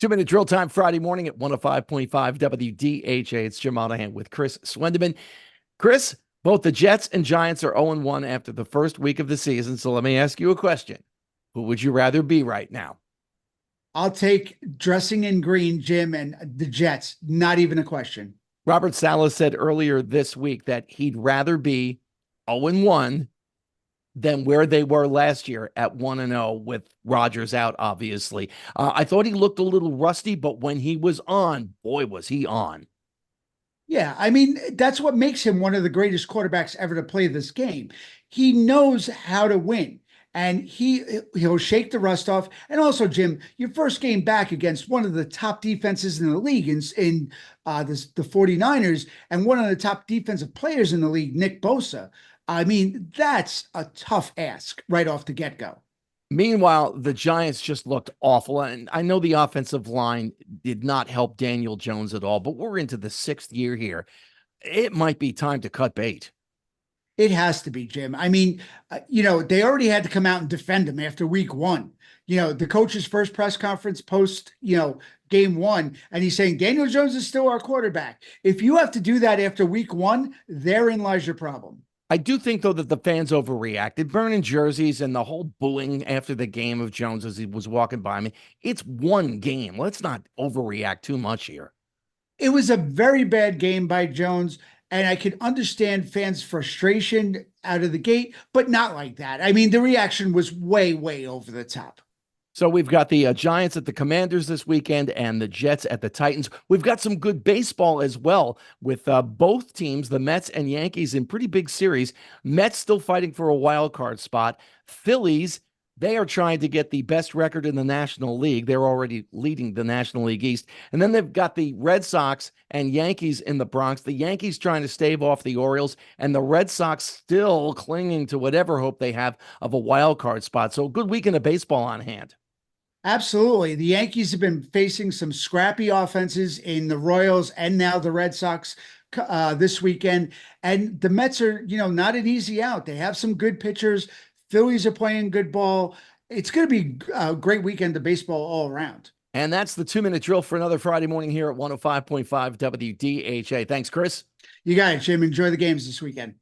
2-minute drill time Friday morning at 105.5 WDHA. It's Jim Monaghan with Chris Swendeman. Chris, both the Jets and Giants are 0-1 after the first week of the season. So let me ask you a question. Who would you rather be right now? I'll take dressing in green, Jim, and the Jets. Not even a question. Robert Saleh said earlier this week that he'd rather be 0-1 than where they were last year at 1-0 with Rodgers out, obviously. I thought he looked a little rusty, but when he was on, boy, was he on. Yeah, I mean, that's what makes him one of the greatest quarterbacks ever to play this game. He knows how to win. And he'll shake the rust off. And also, Jim, your first game back against one of the top defenses in the league the 49ers, and one of the top defensive players in the league, Nick Bosa. I mean, that's a tough ask right off the get-go. Meanwhile, the Giants just looked awful. And I know the offensive line did not help Daniel Jones at all, but we're into the sixth year here. It might be time to cut bait. It has to be, Jim. I mean, they already had to come out and defend him after week one. The coach's first press conference post, game one, and he's saying Daniel Jones is still our quarterback. If you have to do that after week one, therein lies your problem. I do think, though, that the fans overreacted, burning jerseys and the whole booing after the game of Jones as he was walking by me. It's one game. Let's not overreact too much here. It was a very bad game by Jones, and I can understand fans' frustration out of the gate, but not like that. I mean, the reaction was way, way over the top. So we've got the Giants at the Commanders this weekend and the Jets at the Titans. We've got some good baseball as well with both teams, the Mets and Yankees, in pretty big series. Mets still fighting for a wild card spot. Phillies, they are trying to get the best record in the National League. They're already leading the National League East. And then they've got the Red Sox and Yankees in the Bronx. The Yankees trying to stave off the Orioles, and the Red Sox still clinging to whatever hope they have of a wild card spot. So a good weekend of baseball on hand. Absolutely. The Yankees have been facing some scrappy offenses in the Royals and now the Red Sox this weekend. And the Mets are, not an easy out. They have some good pitchers. Phillies are playing good ball. It's going to be a great weekend of baseball all around. And that's the 2-minute drill for another Friday morning here at 105.5 WDHA. Thanks, Chris. You got it, Jim. Enjoy the games this weekend.